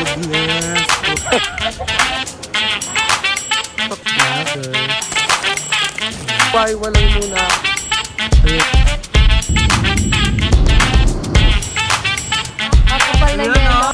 Goodness. Why walay muna? Kapal na yelo.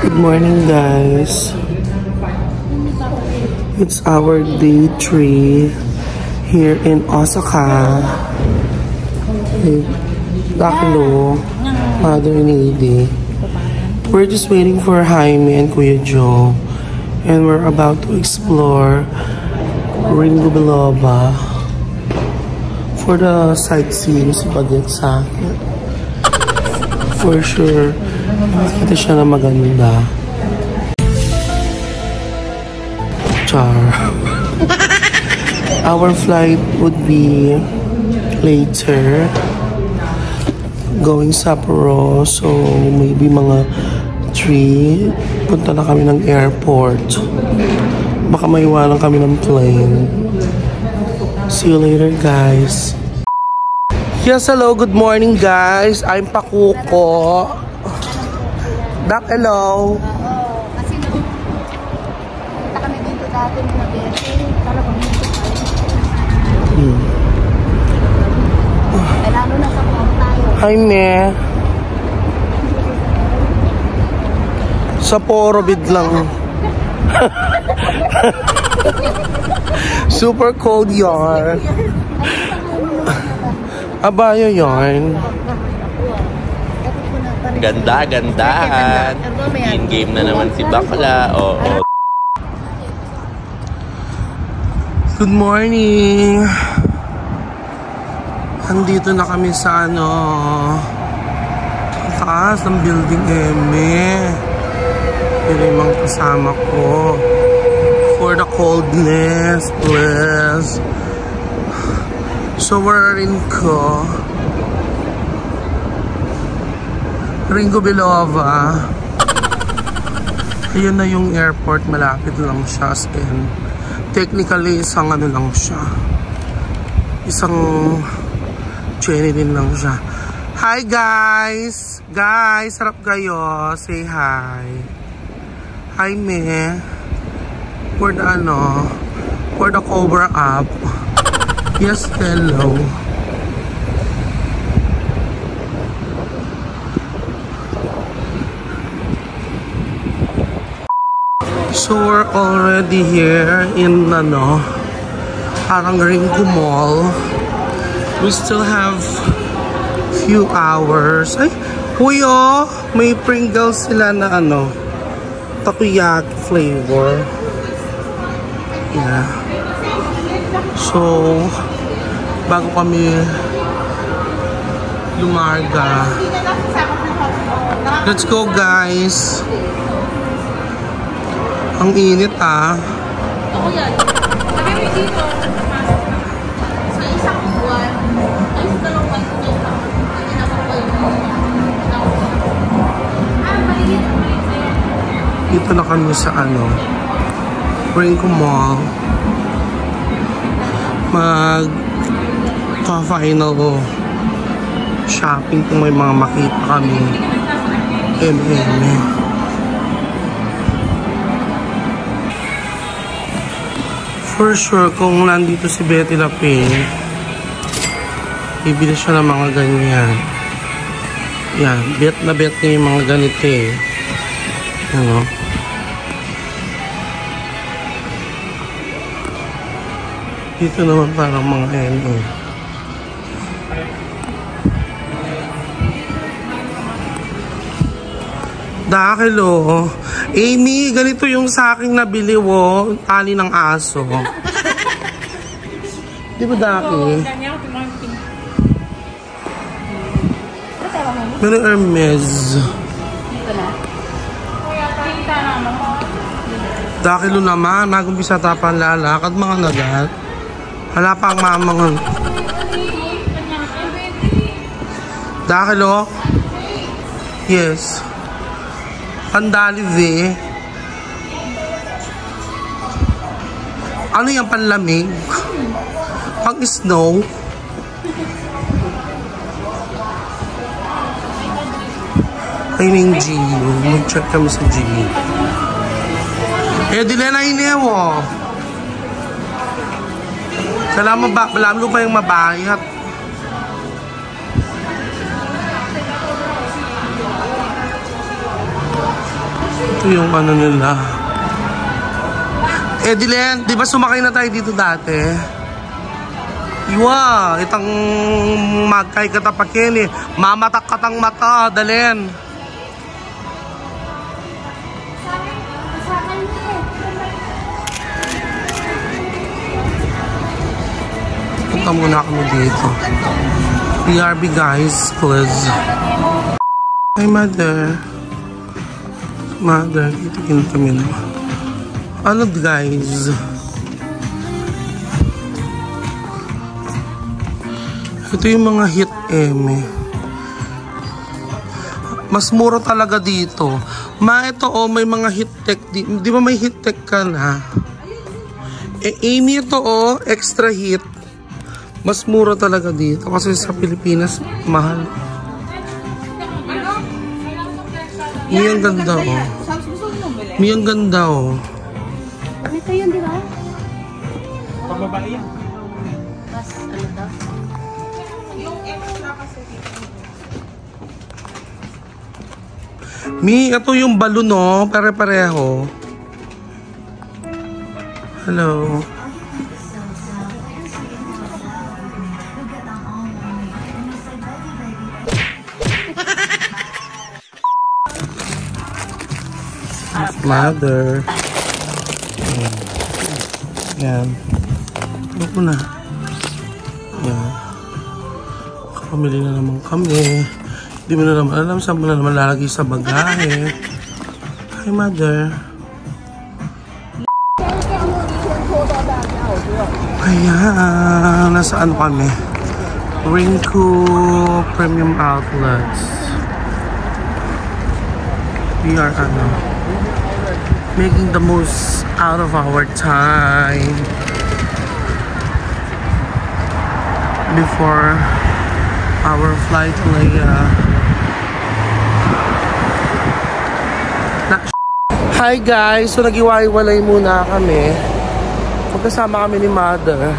Good morning, guys. It's our day 3 here in Osaka. Daklo, Mother Nady. We're just waiting for Jaime and Kuya Joe, and we're about to explore Ringo Biloba for the sightseeing si Baget sa akin. For sure, makita siya na maganda. Char. Our flight would be later. Going Sapporo, so maybe mga 3. Punta na kami ng airport. Baka maiwanan kami ng plane. See you later, guys. Yes, hello, good morning, guys. I'm Pakuko. Dak, hello. Kasi punta kami dito dati na bete. Talagang dito tayo. Lalo na sa mga tayo. Hi, me. Sapporo biglang. Super cold yarn. Abayo yarn. Ganda-gandahan. In-game na naman si Bakla. Oo. Good morning. Andito na kami sa taas ng building Eme. Yun yung mga kasama ko. For the coldness, bless. So we're in Ringo Biloba. Ayun na yung airport, malapit lang siya. And technically, isang lang siya. Isang chain din lang siya. Hi, guys! Guys, sarap kayo. Say hi. Hi, me. For the cover up. Yes, hello. So we're already here in parang Ringo Mall. We still have few hours. Ay, huyo! May Pringles sila na takoyaki flavor. Yeah. So, bago kami lumarga. Let's go, guys. Ang init Ako yan. Sabi mo dito, sa isang buwan, ay sa dalawang buwan ko dito. Hindi na ako dito na kami sa Ringo Mall. Mag-final shopping kung may mga makita kami. For sure, kung nandito si Betty Lapin, bibili siya ng mga ganyan. Yan, bet na bet niya yung mga ganito eh. Dito naman parang mga Dakilo. Amy, ganito yung sa aking nabili tali ng aso. Di ba, Daki? Pero Hermes. Dakilo naman, nagumpisa tapang lalakad mga nagat. Hala pa ang mamang. Hello? Yes. Pandalive. Ano yung panlamig? Pang snow? Ayun yung Gio. Mag-check kami sa Gio. Dili na inewo. Salamat ba? Malam pa yung mabayat. Ito yung ano nila. Dilen, di ba sumakay na tayo dito dati? Iwa, itang magkay katapakin eh. Mamatak katang mata, Dalen. Punta muna kami dito. BRB guys, please. Hi, mother. Mother, itikin kami naman. Ano guys? Ito yung mga hit mas mura talaga dito. Ito may mga hit tech. Di ba may hit tech ka na? Amy ito extra hit. Mas mura talaga dito. Kasi sa Pilipinas, mahal. Miyang ganda Miyang ganda Ito yun, di ba? Pambabae yan. Mas ano daw? Yung extra kasi. Ito yung balon pare-pareho. Hello. Mother. Yan. Ano ko na? Yan. Kapamili na naman kami. Hindi mo na naman alam saan mo na naman lalagay sa bagahe. Hi, mother. Ayan. Nasaan kami? Rinku Premium Outlets. We are making the most out of our time before our flight Hi guys! So nag-iwalay muna kami. Magkasama kami ni mother.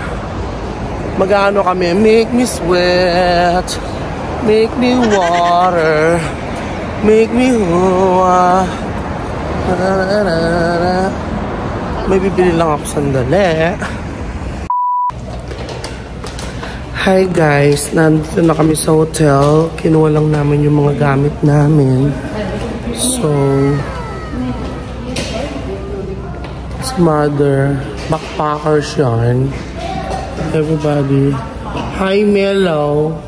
Mag-ano kami? Make me sweat. Make me water. Make me may bibili lang ako sandali. Hi guys, nandito na kami sa hotel. Kinuha lang namin yung mga gamit namin. So, si mother, backpackers yarn. Everybody. Hi Melo.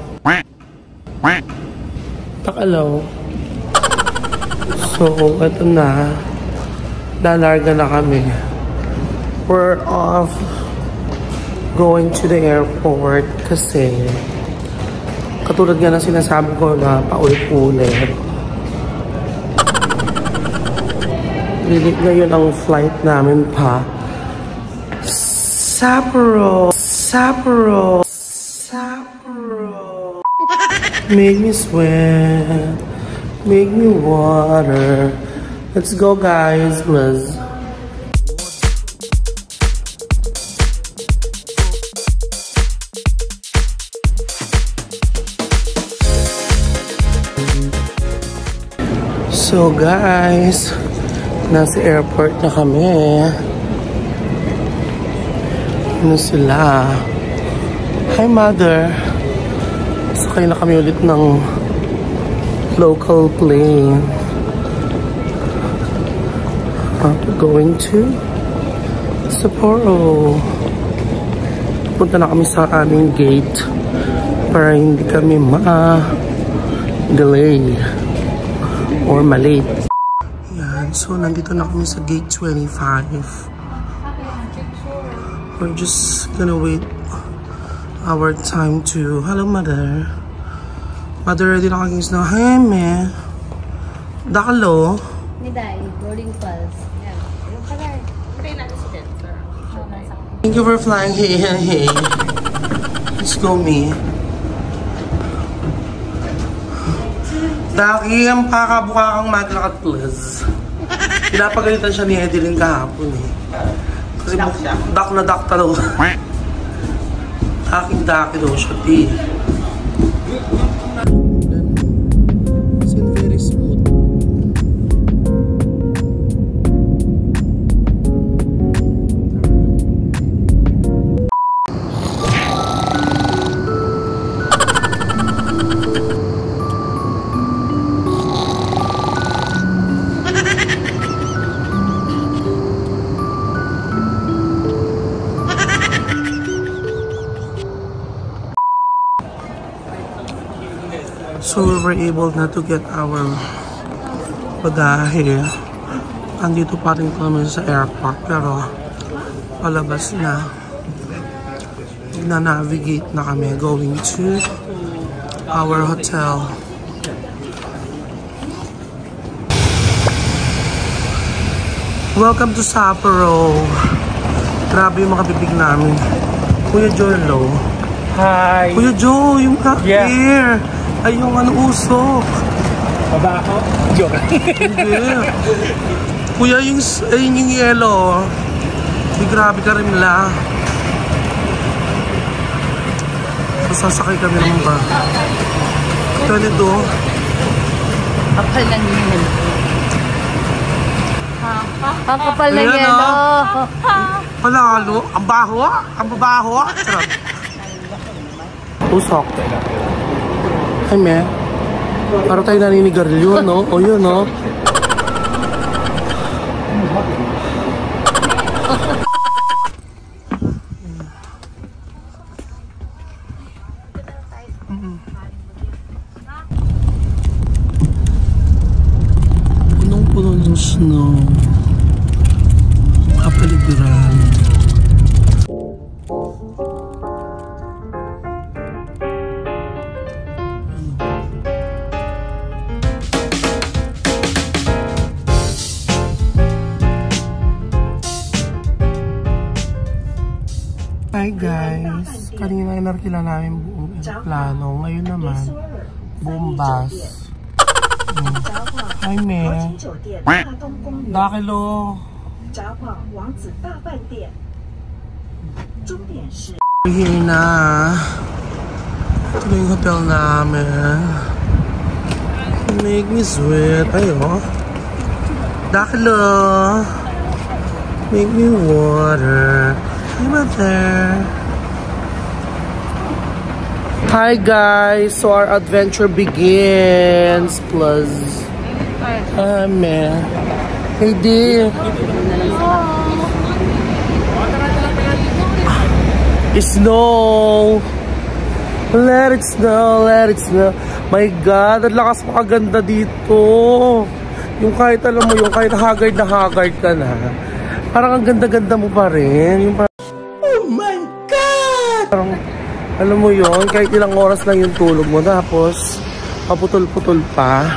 Takalaw. So, eto na. Lalarga na kami. We're off going to the airport kasi katulad nga na sinasabi ko na paulit-ulit. Ngayon ang flight namin pa. Sapporo! Sapporo! Sapporo! Make me sweat. Make me water. Let's go guys, Liz. So guys, nasa airport na kami. Ano sila? Hi mother. Sakay na kami ulit ng local plane. Going to Sapporo. Punta na kami sa aming gate para hindi kami ma-delay or malate. Yan. So, nandito na kami sa gate 25. We're just gonna wait our time to... Hello, mother. Mother ready na kaging snow. Hi, me. Dakalo. Niday, boarding falls. Yan. Yung pala. Pray natin si Denver. Thank you for flying. Hey, hey, hey. Let's go, me. Daki, ang pakabukakang maglakat, please. Pinapagalitan siya ni Edeline kahapon eh. Kasi dak na dak talaw. Aking daki daw siya, di. It's very smooth. So we were able na to get our bagahe. Andito pa rin kami sa airport pero palabas na. Na-navigate na kami going to our hotel. Welcome to Sapporo. Grabe yung mga bibig namin. Kuya Jorlo. Hi! Kuya Joe, yung hair. Ay, yung ano, usok. Baba ako? Joke. Hindi. Kuya, yung yellow. Ay, grabe ka rin la. Sasakay kami naman ba? Ganito. Kapal ng yelo. Ang kapal ng yelo. Palalo. Ang baho. Ang babaho. Sarap. Usok. Ay, me. Para tayo naninigarilyo, no? O yun, no? Punong-puno ng snow. Kapaligiran. Hi guys, kanina inarkila namin buong plano, ngayon naman buong bus. Hi me. Dakilo. We're here na. Ito na yung hotel namin. Make me sweat. Ayo. Dakilo. Make me water. Right there. Hi guys, so our adventure begins. Plus, man. Hey dear. Snow. Let it snow, let it snow. My God, ang lakas makaganda dito. Yung kahit alam mo, yung kahit haggard na haggard ka na, parang ang ganda-ganda mo pa rin. Yung parang, alam mo yon, kahit ilang oras lang yung tulog mo, tapos paputol-putol pa.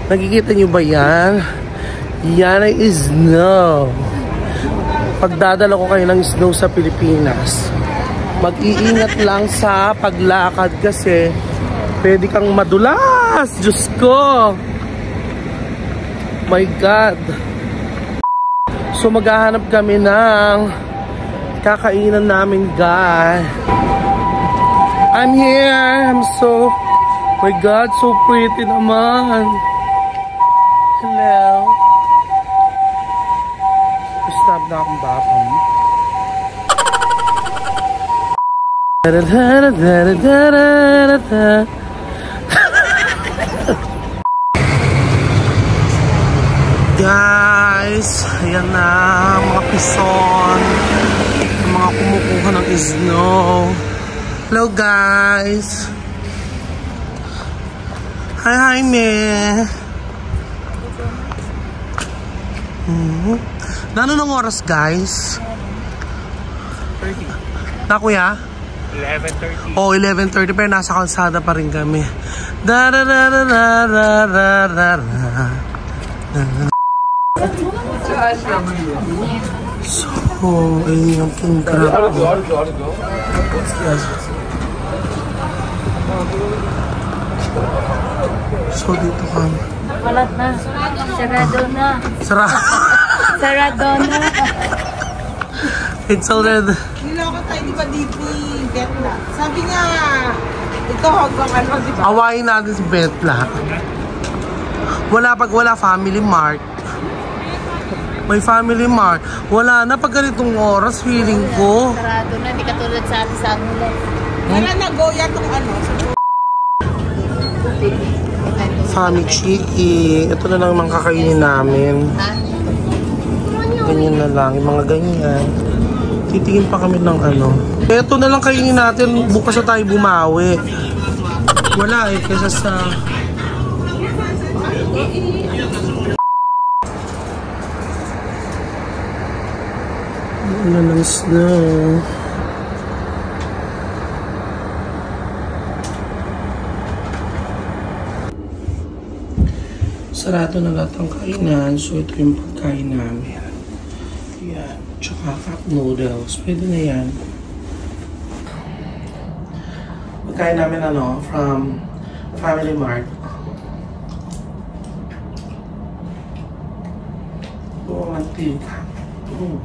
Nakikita nyo ba yan? Yan ay snow. Pagdadala ko kayo ng snow sa Pilipinas, mag-iingat lang sa paglakad kasi pwede kang madulas. Diyos ko! My God! So maghahanap kami ng kakainan namin, guys. I'm here. I'm so... My God, so pretty naman. Hello. Stop na akong bakang. Guys, ayan na mga pison, mga kumukuha ng snow. Hello guys. Hi me. Nano ng oras guys? Na kuya? 11:30. Oh, 11:30 pero nasa kalsada pa rin kami. So, ayun yung king crab. So, dito kami. Walat na. Sarado na. Sarado na. It's already... Niloko tayo, di ba, dito Betla? Sabi niya, ito hanggang ano, di ba? Awayin natin si Betla. Wala family mart. May family mart. Wala na pag ganitong oras, feeling ko. Sarado na. Di katulad sa atin sa amulet. Wala na, goya itong ano. Family chicky. Ito na lang mga kakainin namin. Ganyan na lang. Yung mga ganyan. Titingin pa kami ng ano. Ito na lang kainin natin. Bukas na tayo bumawi. Wala eh. Kesa sa... Ano ng snow. Sarado na lahat ng kainan. So ito yung pagkain namin. Yan. Tsaka cup noodles. Pwede na yan. Pagkain namin from Family Mart. Oh, mantika. Oh.